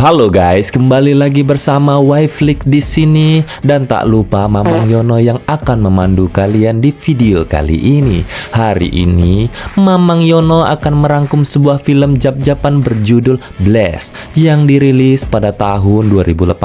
Halo guys, kembali lagi bersama Wayflix di sini dan tak lupa Mamang Yono yang akan memandu kalian di video kali ini. Hari ini Mamang Yono akan merangkum sebuah film jap-japan berjudul Blast yang dirilis pada tahun 2018.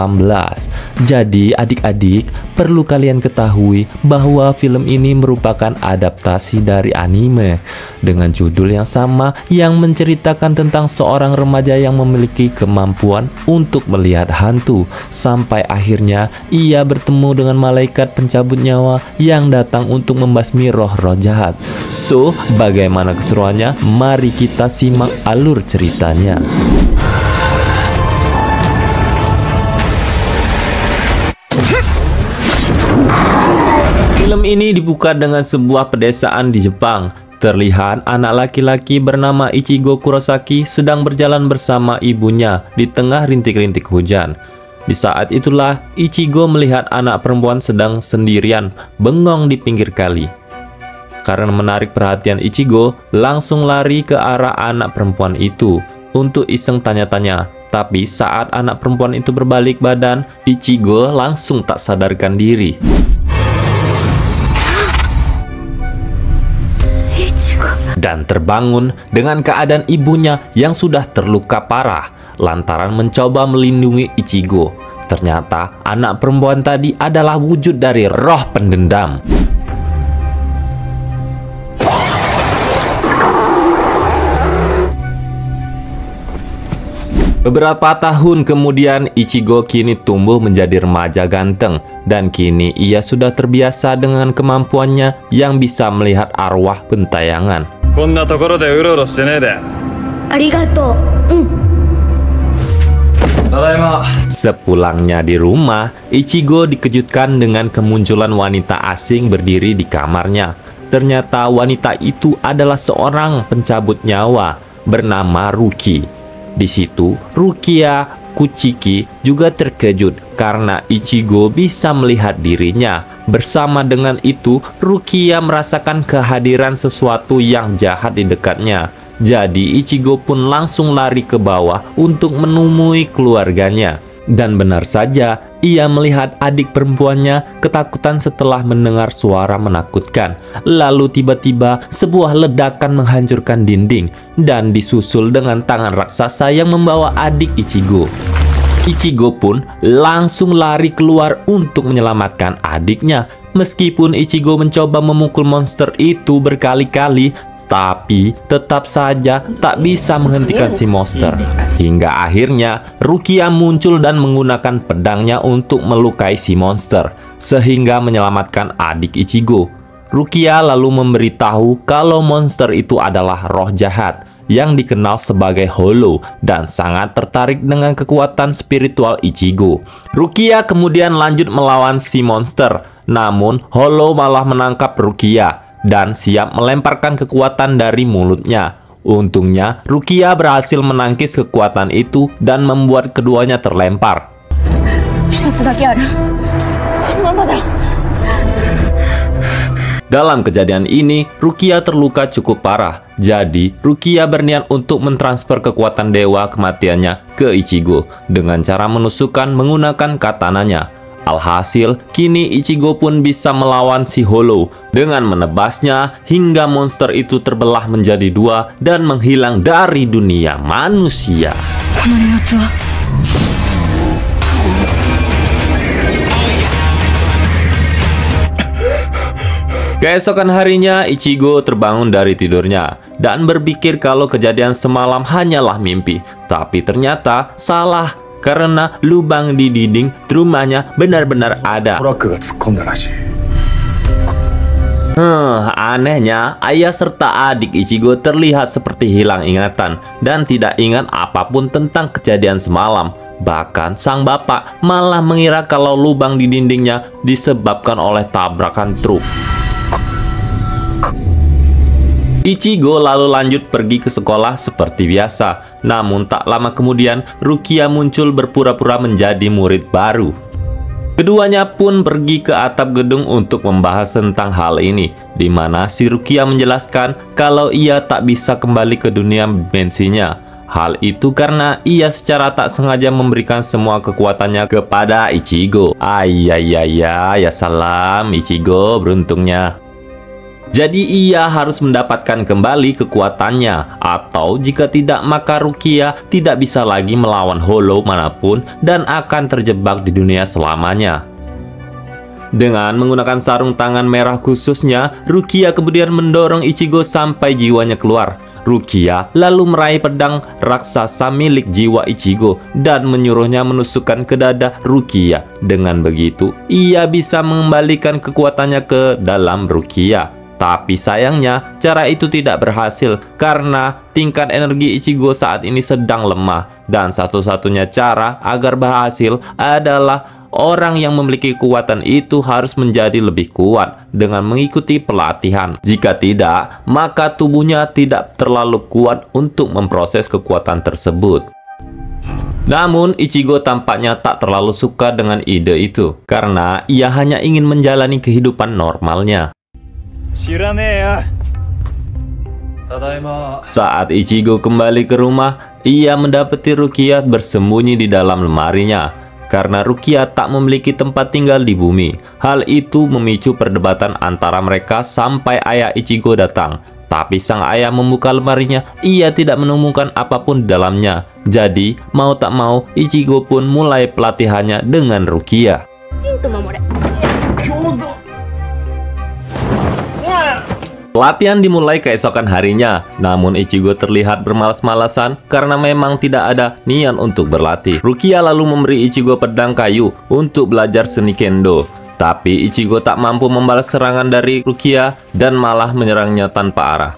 Jadi adik-adik, perlu kalian ketahui bahwa film ini merupakan adaptasi dari anime dengan judul yang sama yang menceritakan tentang seorang remaja yang memiliki kemampuan untuk melihat hantu sampai akhirnya ia bertemu dengan malaikat pencabut nyawa yang datang untuk membasmi roh-roh jahat. So, bagaimana keseruannya? Mari kita simak alur ceritanya. Film ini dibuka dengan sebuah pedesaan di Jepang. Terlihat anak laki-laki bernama Ichigo Kurosaki sedang berjalan bersama ibunya di tengah rintik-rintik hujan. Di saat itulah Ichigo melihat anak perempuan sedang sendirian bengong di pinggir kali. Karena menarik perhatian Ichigo, langsung lari ke arah anak perempuan itu untuk iseng tanya-tanya. Tapi saat anak perempuan itu berbalik badan, Ichigo langsung tak sadarkan diri. Dan terbangun dengan keadaan ibunya yang sudah terluka parah lantaran mencoba melindungi Ichigo. Ternyata anak perempuan tadi adalah wujud dari roh pendendam. Beberapa tahun kemudian, Ichigo kini tumbuh menjadi remaja ganteng dan kini ia sudah terbiasa dengan kemampuannya yang bisa melihat arwah gentayangan. Sepulangnya di rumah, Ichigo dikejutkan dengan kemunculan wanita asing berdiri di kamarnya. Ternyata wanita itu adalah seorang pencabut nyawa bernama Ruki. Di situ, Rukia Kuchiki juga terkejut karena Ichigo bisa melihat dirinya. Bersama dengan itu, Rukia merasakan kehadiran sesuatu yang jahat di dekatnya. Jadi Ichigo pun langsung lari ke bawah untuk menemui keluarganya. Dan benar saja, ia melihat adik perempuannya ketakutan setelah mendengar suara menakutkan. Lalu tiba-tiba sebuah ledakan menghancurkan dinding dan disusul dengan tangan raksasa yang membawa adik Ichigo. Ichigo pun langsung lari keluar untuk menyelamatkan adiknya. Meskipun Ichigo mencoba memukul monster itu berkali-kali, tapi tetap saja tak bisa menghentikan si monster. Hingga akhirnya Rukia muncul dan menggunakan pedangnya untuk melukai si monster, sehingga menyelamatkan adik Ichigo. Rukia lalu memberitahu kalau monster itu adalah roh jahat yang dikenal sebagai Hollow dan sangat tertarik dengan kekuatan spiritual Ichigo. Rukia kemudian lanjut melawan si monster, namun Hollow malah menangkap Rukia dan siap melemparkan kekuatan dari mulutnya. Untungnya, Rukia berhasil menangkis kekuatan itu dan membuat keduanya terlempar. Dalam kejadian ini, Rukia terluka cukup parah. Jadi, Rukia berniat untuk mentransfer kekuatan dewa kematiannya ke Ichigo dengan cara menusukkan menggunakan katananya. Alhasil, kini Ichigo pun bisa melawan si Hollow dengan menebasnya hingga monster itu terbelah menjadi dua dan menghilang dari dunia manusia. Keesokan harinya, Ichigo terbangun dari tidurnya dan berpikir kalau kejadian semalam hanyalah mimpi. Tapi ternyata salah, karena lubang di dinding rumahnya benar-benar ada. Anehnya, ayah serta adik Ichigo terlihat seperti hilang ingatan dan tidak ingat apapun tentang kejadian semalam. Bahkan sang bapak malah mengira kalau lubang di dindingnya disebabkan oleh tabrakan truk. Ichigo lalu lanjut pergi ke sekolah seperti biasa. Namun tak lama kemudian, Rukia muncul berpura-pura menjadi murid baru. Keduanya pun pergi ke atap gedung untuk membahas tentang hal ini, di mana si Rukia menjelaskan kalau ia tak bisa kembali ke dunia dimensinya. Hal itu karena ia secara tak sengaja memberikan semua kekuatannya kepada Ichigo. Ya salam Ichigo beruntungnya. Jadi ia harus mendapatkan kembali kekuatannya, atau jika tidak maka Rukia tidak bisa lagi melawan Hollow manapun dan akan terjebak di dunia selamanya. Dengan menggunakan sarung tangan merah khususnya, Rukia kemudian mendorong Ichigo sampai jiwanya keluar. Rukia lalu meraih pedang raksasa milik jiwa Ichigo dan menyuruhnya menusukkan ke dada Rukia. Dengan begitu, ia bisa mengembalikan kekuatannya ke dalam Rukia. Tapi sayangnya, cara itu tidak berhasil karena tingkat energi Ichigo saat ini sedang lemah. Dan satu-satunya cara agar berhasil adalah orang yang memiliki kekuatan itu harus menjadi lebih kuat dengan mengikuti pelatihan. Jika tidak, maka tubuhnya tidak terlalu kuat untuk memproses kekuatan tersebut. Namun, Ichigo tampaknya tak terlalu suka dengan ide itu karena ia hanya ingin menjalani kehidupan normalnya. Saat Ichigo kembali ke rumah, ia mendapati Rukia bersembunyi di dalam lemarinya. Karena Rukia tak memiliki tempat tinggal di bumi. Hal itu memicu perdebatan antara mereka sampai ayah Ichigo datang. Tapi sang ayah membuka lemarinya, ia tidak menemukan apapun di dalamnya. Jadi, mau tak mau, Ichigo pun mulai pelatihannya dengan Rukia. Latihan dimulai keesokan harinya, namun Ichigo terlihat bermalas-malasan karena memang tidak ada niat untuk berlatih. Rukia lalu memberi Ichigo pedang kayu untuk belajar seni kendo. Tapi Ichigo tak mampu membalas serangan dari Rukia dan malah menyerangnya tanpa arah.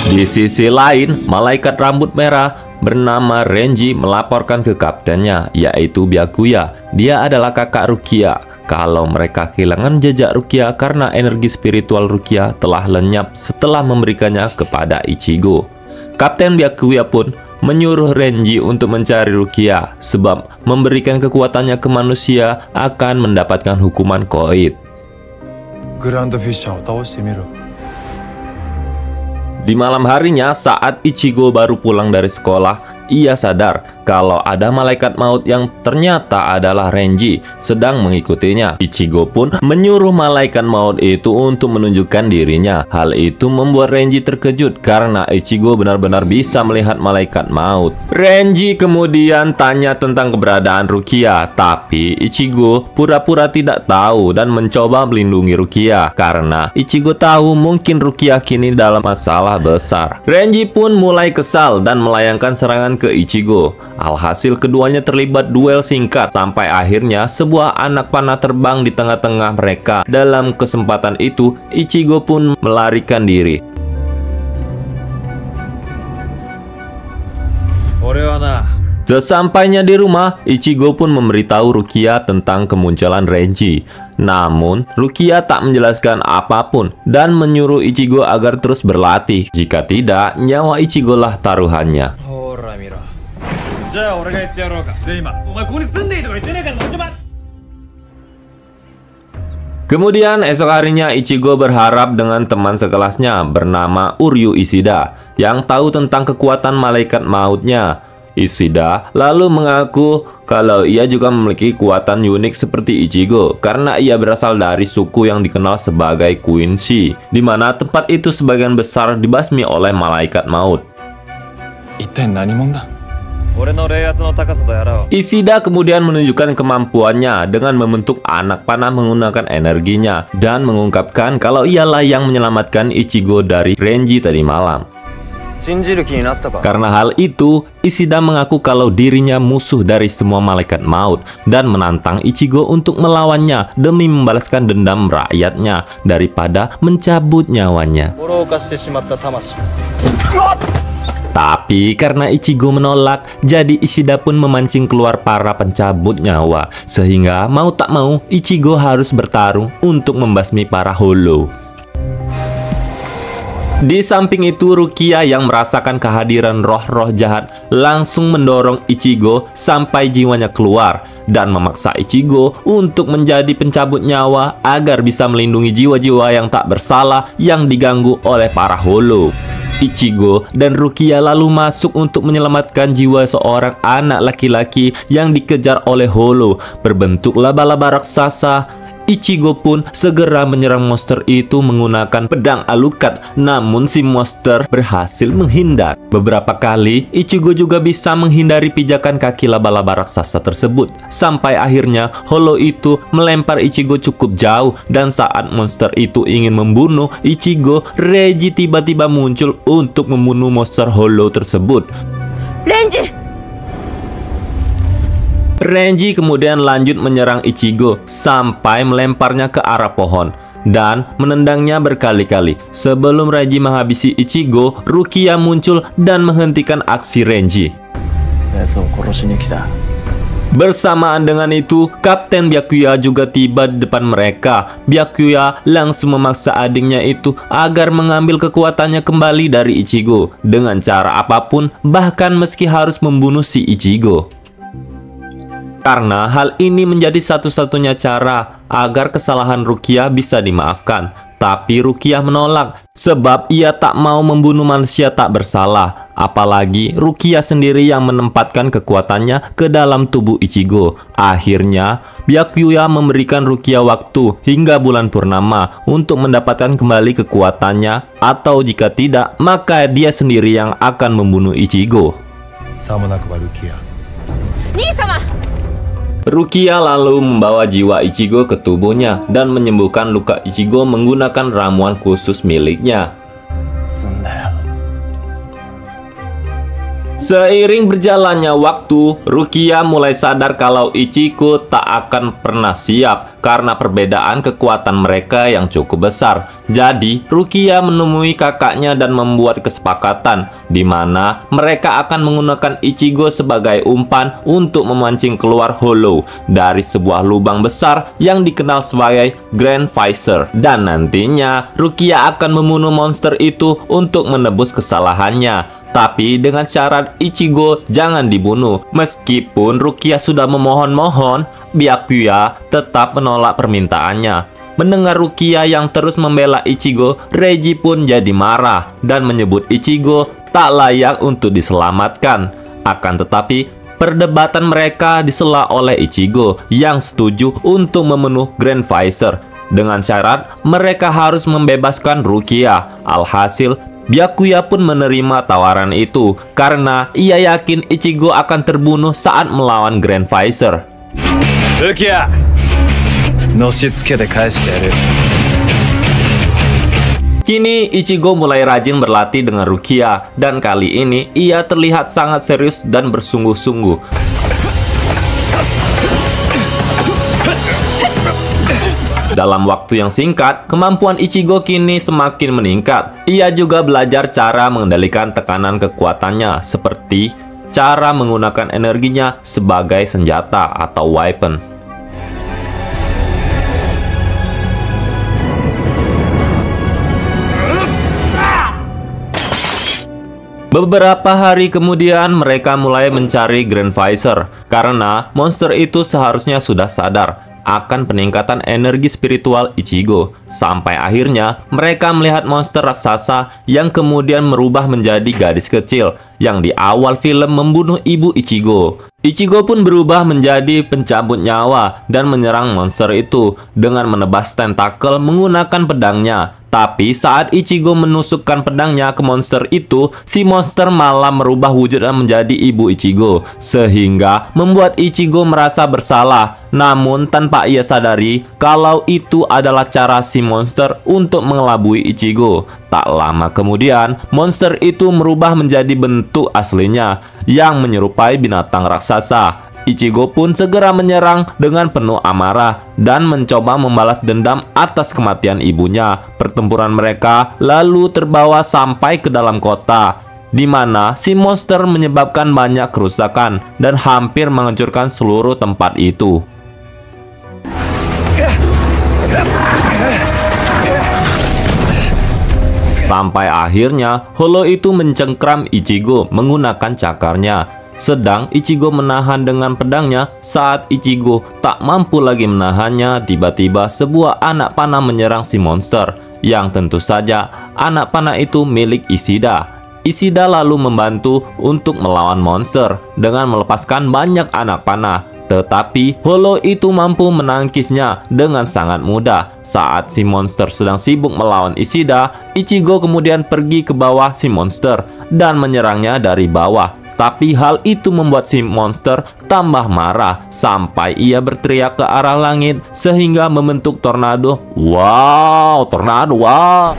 Di sisi lain, malaikat rambut merah bernama Renji melaporkan ke kaptennya, yaitu Byakuya. Dia adalah kakak Rukia. Kalau mereka kehilangan jejak Rukia karena energi spiritual Rukia telah lenyap setelah memberikannya kepada Ichigo. Kapten Byakuya pun menyuruh Renji untuk mencari Rukia, sebab memberikan kekuatannya ke manusia akan mendapatkan hukuman Koid. Di malam harinya, saat Ichigo baru pulang dari sekolah, ia sadar kalau ada malaikat maut yang ternyata adalah Renji sedang mengikutinya. Ichigo pun menyuruh malaikat maut itu untuk menunjukkan dirinya. Hal itu membuat Renji terkejut karena Ichigo benar-benar bisa melihat malaikat maut. Renji kemudian tanya tentang keberadaan Rukia, tapi Ichigo pura-pura tidak tahu dan mencoba melindungi Rukia karena Ichigo tahu mungkin Rukia kini dalam masalah besar. Renji pun mulai kesal dan melayangkan serangan ke Ichigo. Alhasil keduanya terlibat duel singkat sampai akhirnya sebuah anak panah terbang di tengah-tengah mereka. Dalam kesempatan itu, Ichigo pun melarikan diri. Sesampainya di rumah, Ichigo pun memberitahu Rukia tentang kemunculan Renji. Namun, Rukia tak menjelaskan apapun dan menyuruh Ichigo agar terus berlatih. Jika tidak, nyawa Ichigo lah taruhannya. Kemudian esok harinya Ichigo berharap dengan teman sekelasnya bernama Uryu Ishida yang tahu tentang kekuatan malaikat mautnya. Ishida lalu mengaku kalau ia juga memiliki kekuatan unik seperti Ichigo karena ia berasal dari suku yang dikenal sebagai Quincy, di mana tempat itu sebagian besar dibasmi oleh malaikat maut. Ishida kemudian menunjukkan kemampuannya dengan membentuk anak panah menggunakan energinya dan mengungkapkan kalau ialah yang menyelamatkan Ichigo dari Renji tadi malam. Karena hal itu, Ishida mengaku kalau dirinya musuh dari semua malaikat maut dan menantang Ichigo untuk melawannya demi membalaskan dendam rakyatnya daripada mencabut nyawanya. Tapi karena Ichigo menolak, jadi Ishida pun memancing keluar para pencabut nyawa. Sehingga mau tak mau, Ichigo harus bertarung untuk membasmi para Hollow. Di samping itu, Rukia yang merasakan kehadiran roh-roh jahat langsung mendorong Ichigo sampai jiwanya keluar dan memaksa Ichigo untuk menjadi pencabut nyawa agar bisa melindungi jiwa-jiwa yang tak bersalah yang diganggu oleh para Hollow. Ichigo dan Rukia lalu masuk untuk menyelamatkan jiwa seorang anak laki-laki yang dikejar oleh Hollow berbentuk laba-laba raksasa. Ichigo pun segera menyerang monster itu menggunakan pedang Alucard, namun si monster berhasil menghindar. Beberapa kali Ichigo juga bisa menghindari pijakan kaki laba-laba raksasa tersebut, sampai akhirnya Hollow itu melempar Ichigo cukup jauh. Dan saat monster itu ingin membunuh Ichigo, Reiji tiba-tiba muncul untuk membunuh monster Hollow tersebut. Renji kemudian lanjut menyerang Ichigo sampai melemparnya ke arah pohon dan menendangnya berkali-kali. Sebelum Renji menghabisi Ichigo, Rukia muncul dan menghentikan aksi Renji. Bersamaan dengan itu, Kapten Byakuya juga tiba di depan mereka. Byakuya langsung memaksa adiknya itu agar mengambil kekuatannya kembali dari Ichigo dengan cara apapun, bahkan meski harus membunuh si Ichigo. Karena hal ini menjadi satu-satunya cara agar kesalahan Rukia bisa dimaafkan. Tapi Rukia menolak sebab ia tak mau membunuh manusia tak bersalah. Apalagi Rukia sendiri yang menempatkan kekuatannya ke dalam tubuh Ichigo. Akhirnya Byakuya memberikan Rukia waktu hingga bulan purnama untuk mendapatkan kembali kekuatannya, atau jika tidak, maka dia sendiri yang akan membunuh Ichigo. Rukia lalu membawa jiwa Ichigo ke tubuhnya dan menyembuhkan luka Ichigo menggunakan ramuan khusus miliknya. Seiring berjalannya waktu, Rukia mulai sadar kalau Ichigo tak akan pernah siap karena perbedaan kekuatan mereka yang cukup besar. Jadi, Rukia menemui kakaknya dan membuat kesepakatan di mana mereka akan menggunakan Ichigo sebagai umpan untuk memancing keluar Hollow dari sebuah lubang besar yang dikenal sebagai Grand Visor. Dan nantinya, Rukia akan membunuh monster itu untuk menebus kesalahannya. Tapi dengan syarat Ichigo jangan dibunuh. Meskipun Rukia sudah memohon-mohon, Byakuya tetap menolak permintaannya. Mendengar Rukia yang terus membela Ichigo, Reiji pun jadi marah dan menyebut Ichigo tak layak untuk diselamatkan. Akan tetapi, perdebatan mereka disela oleh Ichigo yang setuju untuk membunuh Grand Visor. Dengan syarat mereka harus membebaskan Rukia. Alhasil, Byakuya pun menerima tawaran itu karena ia yakin Ichigo akan terbunuh saat melawan Grand Visor. Rukia, kini Ichigo mulai rajin berlatih dengan Rukia dan kali ini ia terlihat sangat serius dan bersungguh-sungguh. Dalam waktu yang singkat, kemampuan Ichigo kini semakin meningkat. Ia juga belajar cara mengendalikan tekanan kekuatannya, seperti cara menggunakan energinya sebagai senjata atau weapon. Beberapa hari kemudian mereka mulai mencari Grand Visor karena monster itu seharusnya sudah sadar akan peningkatan energi spiritual Ichigo. Sampai akhirnya mereka melihat monster raksasa yang kemudian merubah menjadi gadis kecil yang di awal film membunuh ibu Ichigo. Ichigo pun berubah menjadi pencabut nyawa dan menyerang monster itu dengan menebas tentakel menggunakan pedangnya. Tapi saat Ichigo menusukkan pedangnya ke monster itu, si monster malah merubah wujudnya menjadi ibu Ichigo, sehingga membuat Ichigo merasa bersalah. Namun tanpa ia sadari kalau itu adalah cara si monster untuk mengelabui Ichigo. Tak lama kemudian, monster itu merubah menjadi bentuk aslinya yang menyerupai binatang raksasa. Ichigo pun segera menyerang dengan penuh amarah dan mencoba membalas dendam atas kematian ibunya. Pertempuran mereka lalu terbawa sampai ke dalam kota, di mana si monster menyebabkan banyak kerusakan dan hampir menghancurkan seluruh tempat itu. Sampai akhirnya Holo itu mencengkram Ichigo menggunakan cakarnya. Sedang Ichigo menahan dengan pedangnya. Saat Ichigo tak mampu lagi menahannya, tiba-tiba sebuah anak panah menyerang si monster, yang tentu saja anak panah itu milik Ishida. Ishida lalu membantu untuk melawan monster dengan melepaskan banyak anak panah. Tetapi Holo itu mampu menangkisnya dengan sangat mudah. Saat si monster sedang sibuk melawan Ishida, Ichigo kemudian pergi ke bawah si monster dan menyerangnya dari bawah. Tapi hal itu membuat si monster tambah marah sampai ia berteriak ke arah langit sehingga membentuk tornado. Wow, tornado, wow.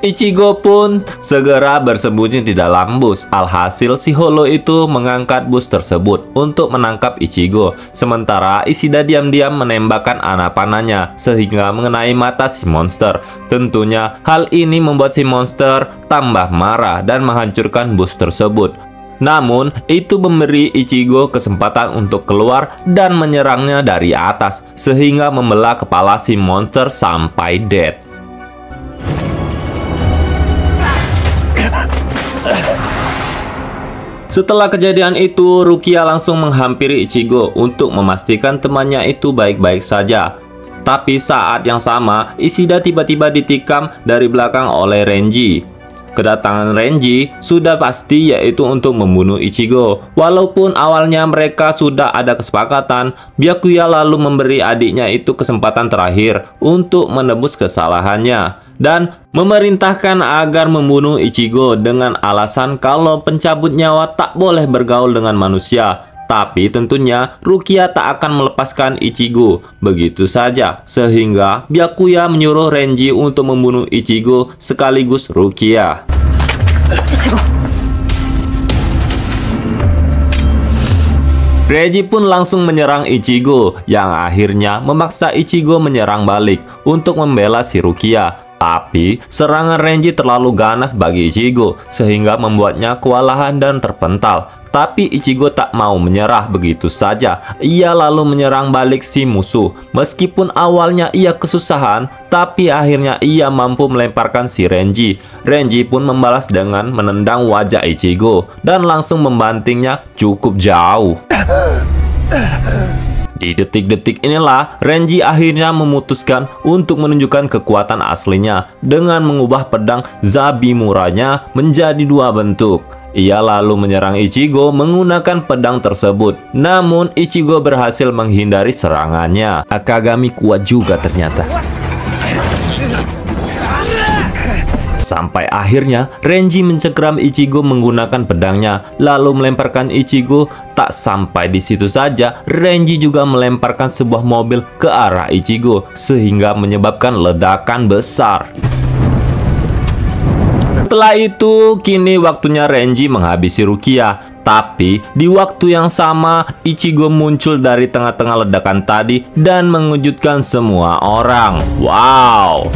Ichigo pun segera bersembunyi di dalam bus. Alhasil si Holo itu mengangkat bus tersebut untuk menangkap Ichigo. Sementara Ishida diam-diam menembakkan anak panahnya sehingga mengenai mata si monster. Tentunya hal ini membuat si monster tambah marah dan menghancurkan bus tersebut. Namun, itu memberi Ichigo kesempatan untuk keluar dan menyerangnya dari atas, sehingga membelah kepala si monster sampai dead. Setelah kejadian itu, Rukia langsung menghampiri Ichigo untuk memastikan temannya itu baik-baik saja. Tapi saat yang sama, Ishida tiba-tiba ditikam dari belakang oleh Renji. Kedatangan Renji sudah pasti yaitu untuk membunuh Ichigo. Walaupun awalnya mereka sudah ada kesepakatan, Byakuya lalu memberi adiknya itu kesempatan terakhir untuk menebus kesalahannya dan memerintahkan agar membunuh Ichigo dengan alasan kalau pencabut nyawa tak boleh bergaul dengan manusia. Tapi tentunya Rukia tak akan melepaskan Ichigo begitu saja, sehingga Byakuya menyuruh Renji untuk membunuh Ichigo sekaligus Rukia. Renji pun langsung menyerang Ichigo, yang akhirnya memaksa Ichigo menyerang balik untuk membela si Rukia. Tapi serangan Renji terlalu ganas bagi Ichigo sehingga membuatnya kewalahan dan terpental. Tapi Ichigo tak mau menyerah begitu saja. Ia lalu menyerang balik si musuh. Meskipun awalnya ia kesusahan, tapi akhirnya ia mampu melemparkan si Renji. Renji pun membalas dengan menendang wajah Ichigo dan langsung membantingnya cukup jauh. Di detik-detik inilah Renji akhirnya memutuskan untuk menunjukkan kekuatan aslinya dengan mengubah pedang Zabimura-nya menjadi dua bentuk. Ia lalu menyerang Ichigo menggunakan pedang tersebut. Namun Ichigo berhasil menghindari serangannya. Akagami kuat juga ternyata. Sampai akhirnya Renji mencengkram Ichigo menggunakan pedangnya, lalu melemparkan Ichigo. Tak sampai di situ saja, Renji juga melemparkan sebuah mobil ke arah Ichigo sehingga menyebabkan ledakan besar. Setelah itu, kini waktunya Renji menghabisi Rukia. Tapi di waktu yang sama, Ichigo muncul dari tengah-tengah ledakan tadi dan mengejutkan semua orang. Wow!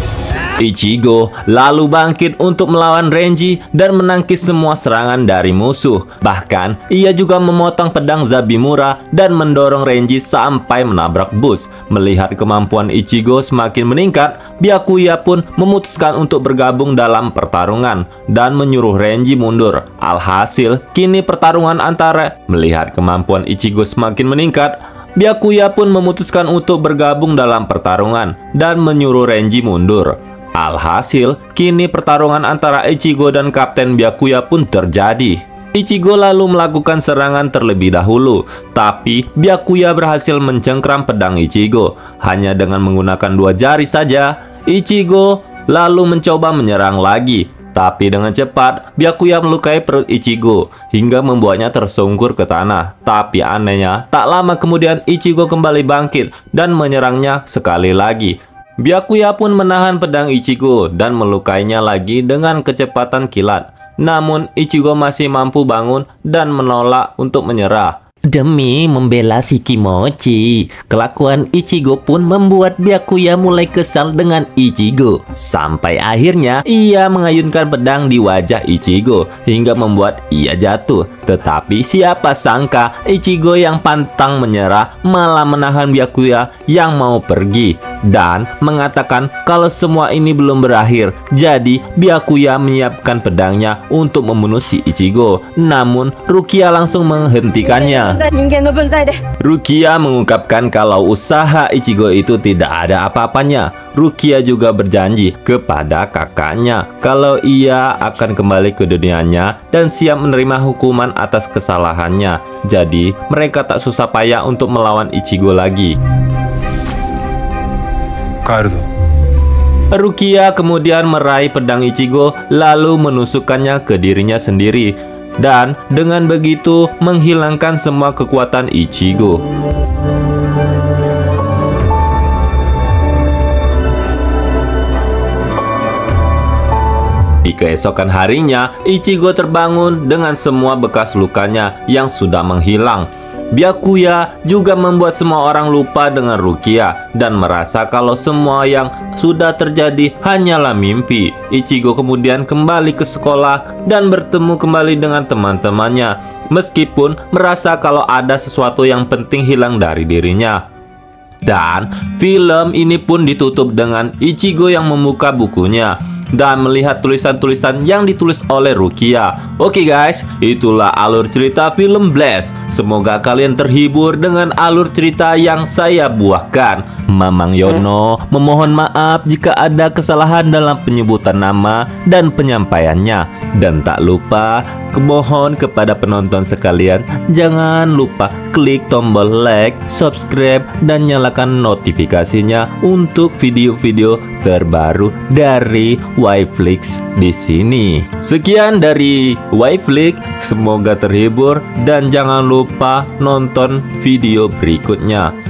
Ichigo lalu bangkit untuk melawan Renji dan menangkis semua serangan dari musuh. Bahkan, ia juga memotong pedang Zabimura dan mendorong Renji sampai menabrak bus. Melihat kemampuan Ichigo semakin meningkat, Byakuya pun memutuskan untuk bergabung dalam pertarungan dan menyuruh Renji mundur. Alhasil, kini pertarungan antara melihat kemampuan Ichigo semakin meningkat, Byakuya pun memutuskan untuk bergabung dalam pertarungan dan menyuruh Renji mundur. Alhasil, kini pertarungan antara Ichigo dan Kapten Byakuya pun terjadi. Ichigo lalu melakukan serangan terlebih dahulu, tapi Byakuya berhasil mencengkram pedang Ichigo. Hanya dengan menggunakan dua jari saja, Ichigo lalu mencoba menyerang lagi. Tapi dengan cepat, Byakuya melukai perut Ichigo hingga membuatnya tersungkur ke tanah. Tapi anehnya, tak lama kemudian Ichigo kembali bangkit dan menyerangnya sekali lagi. Byakuya pun menahan pedang Ichigo dan melukainya lagi dengan kecepatan kilat. Namun Ichigo masih mampu bangun dan menolak untuk menyerah. Demi membela si Kimochi, kelakuan Ichigo pun membuat Byakuya mulai kesal dengan Ichigo. Sampai akhirnya ia mengayunkan pedang di wajah Ichigo hingga membuat ia jatuh. Tetapi siapa sangka Ichigo yang pantang menyerah malah menahan Byakuya yang mau pergi. dan mengatakan kalau semua ini belum berakhir. Jadi Byakuya menyiapkan pedangnya untuk membunuh si Ichigo. Namun Rukia langsung menghentikannya. Rukia mengungkapkan kalau usaha Ichigo itu tidak ada apa-apanya. Rukia juga berjanji kepada kakaknya kalau ia akan kembali ke dunianya dan siap menerima hukuman atas kesalahannya. Jadi mereka tak susah payah untuk melawan Ichigo lagi. Rukia kemudian meraih pedang Ichigo lalu menusukkannya ke dirinya sendiri, dan dengan begitu menghilangkan semua kekuatan Ichigo. Di keesokan harinya, Ichigo terbangun dengan semua bekas lukanya yang sudah menghilang. Byakuya juga membuat semua orang lupa dengan Rukia dan merasa kalau semua yang sudah terjadi hanyalah mimpi. Ichigo kemudian kembali ke sekolah dan bertemu kembali dengan teman-temannya, meskipun merasa kalau ada sesuatu yang penting hilang dari dirinya. Dan film ini pun ditutup dengan Ichigo yang membuka bukunya dan melihat tulisan-tulisan yang ditulis oleh Rukia. Oke guys, itulah alur cerita film Blast. Semoga kalian terhibur dengan alur cerita yang saya buahkan. Mamang Yono memohon maaf jika ada kesalahan dalam penyebutan nama dan penyampaiannya. Dan tak lupa, mohon kepada penonton sekalian, jangan lupa klik tombol like, subscribe, dan nyalakan notifikasinya untuk video-video terbaru dari Wayflix di sini. Sekian dari Wayflix, semoga terhibur dan jangan lupa nonton video berikutnya.